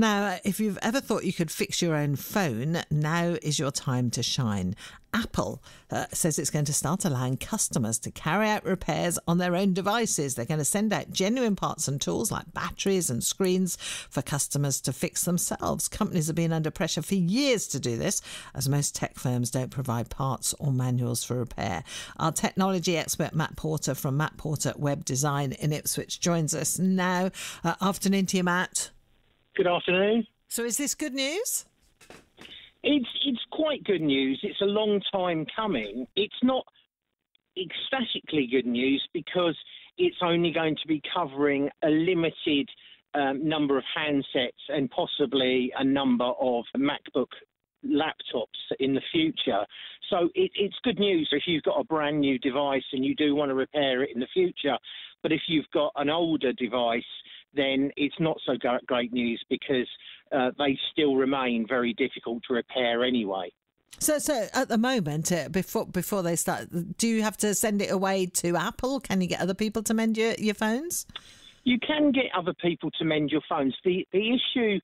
Now, if you've ever thought you could fix your own phone, now is your time to shine. Apple says it's going to start allowing customers to carry out repairs on their own devices. They're going to send out genuine parts and tools like batteries and screens for customers to fix themselves. Companies have been under pressure for years to do this, as most tech firms don't provide parts or manuals for repair. Our technology expert Matt Porter from Matt Porter Web Design in Ipswich joins us now. Afternoon to you, Matt. Good afternoon. So is this good news? It's quite good news. It's a long time coming. It's not ecstatically good news because it's only going to be covering a limited number of handsets and possibly a number of MacBook laptops in the future. So it's good news if you've got a brand new device and you do want to repair it in the future. But if you've got an older device, then it's not so great news because they still remain very difficult to repair anyway. So at the moment, before they start, do you have to send it away to Apple? Can you get other people to mend your phones? You can get other people to mend your phones. The issue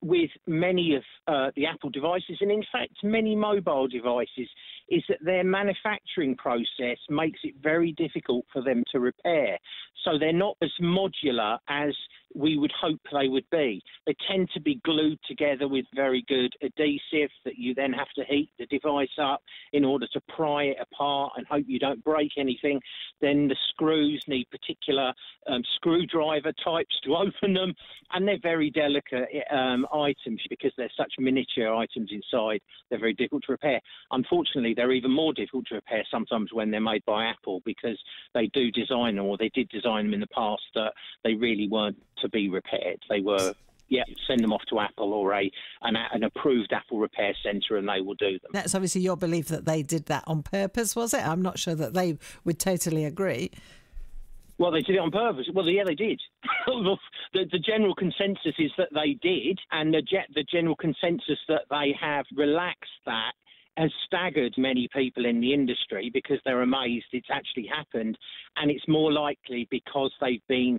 with many of the Apple devices, and in fact many mobile devices, is that their manufacturing process makes it very difficult for them to repair. So they're not as modular as we would hope they would be. They tend to be glued together with very good adhesive that you then have to heat the device up in order to pry it apart and hope you don't break anything. Then the screws need particular screwdriver types to open them, and they're very delicate items because they're such miniature items inside. They're very difficult to repair. Unfortunately, they're even more difficult to repair sometimes when they're made by Apple because they do design them, or they did design them in the past, that they really weren't to be repaired. They were, send them off to Apple or an approved Apple repair centre and they will do them. That's obviously your belief that they did that on purpose, was it? I'm not sure that they would totally agree. Well, they did it on purpose. Well, yeah, they did. The general consensus is that they did, and the general consensus that they have relaxed that has staggered many people in the industry because they're amazed it's actually happened, and it's more likely because they've been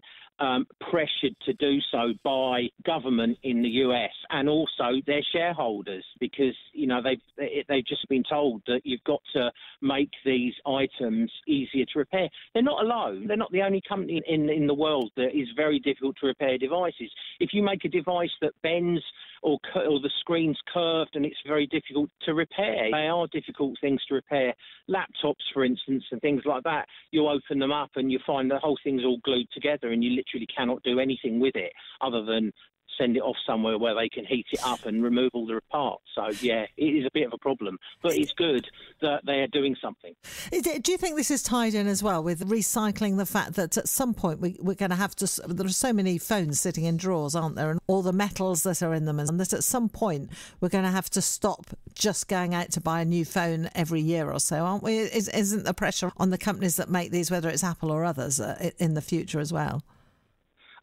pressured to do so by government in the US and also their shareholders, because they've just been told that you've got to make these items easier to repair. They're not alone. They're not the only company in the world that is very difficult to repair devices. If you make a device that bends or the screen's curved and it's very difficult to repair, they are difficult things to repair. Laptops, for instance, and things like that, you open them up and you find the whole thing's all glued together and you literally cannot do anything with it other than send it off somewhere where they can heat it up and remove all the parts. So, yeah, it is a bit of a problem, but it's good that they are doing something. Do you think this is tied in as well with recycling, the fact that at some point we're going to have to... There are so many phones sitting in drawers, aren't there, and all the metals that are in them, and that at some point we're going to have to stop just going out to buy a new phone every year or so, aren't we? Isn't the pressure on the companies that make these, whether it's Apple or others, in the future as well?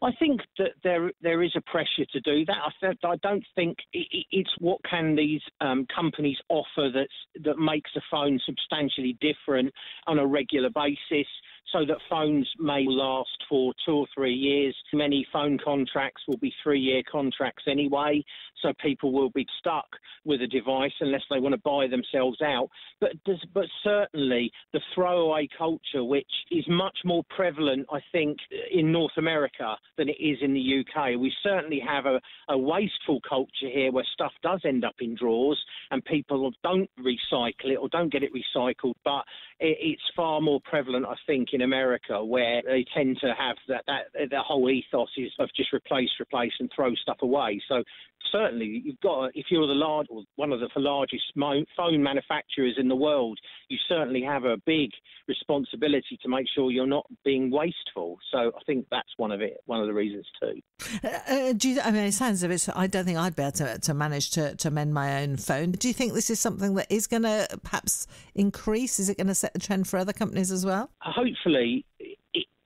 I think that there is a pressure to do that. I don't think it's what can these companies offer that makes a phone substantially different on a regular basis, so that phones may last for 2 or 3 years. Many phone contracts will be 3-year contracts anyway, so people will be stuck with a device unless they want to buy themselves out. But certainly the throwaway culture, which is much more prevalent, I think, in North America than it is in the UK. We certainly have a wasteful culture here where stuff does end up in drawers and people don't recycle it or don't get it recycled, but it's far more prevalent, I think, in America, where they tend to have that the whole ethos is of just replace and throw stuff away. So certainly you've got, if you're one of the largest phone manufacturers in the world, you certainly have a big responsibility to make sure you're not being wasteful. So I think that's one of the reasons too. It sounds a bit... I don't think I'd be able to manage to mend my own phone. Do you think this is something that is going to perhaps increase? Is it going to set the trend for other companies as well? Hopefully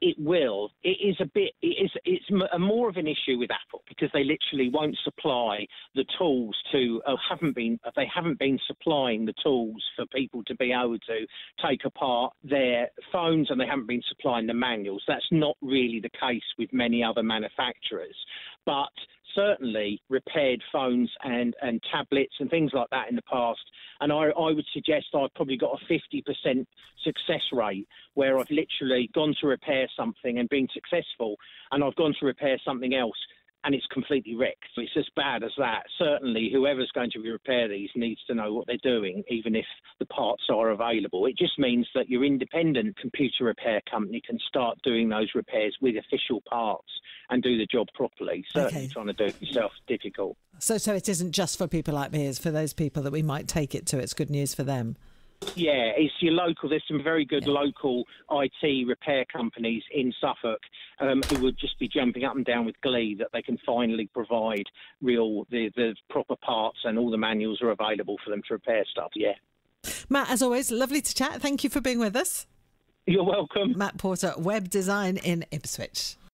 it will. It's more of an issue with Apple because they literally won't supply the tools they haven't been supplying the tools for people to be able to take apart their phones, and they haven't been supplying the manuals. That's not really the case with many other manufacturers. But certainly repaired phones and tablets and things like that in the past. And I would suggest I've probably got a 50% success rate where I've literally gone to repair something and been successful, and I've gone to repair something else and it's completely wrecked. It's as bad as that. Certainly, whoever's going to repair these needs to know what they're doing, even if the parts are available. It just means that your independent computer repair company can start doing those repairs with official parts and do the job properly. Certainly trying to do it yourself is difficult. So it isn't just for people like me, it's for those people that we might take it to. It's good news for them. Yeah, it's your local. There's some very good local IT repair companies in Suffolk who would just be jumping up and down with glee that they can finally provide the proper parts, and all the manuals are available for them to repair stuff. Yeah. Matt, as always, lovely to chat. Thank you for being with us. You're welcome. Matt Porter, Web Design in Ipswich.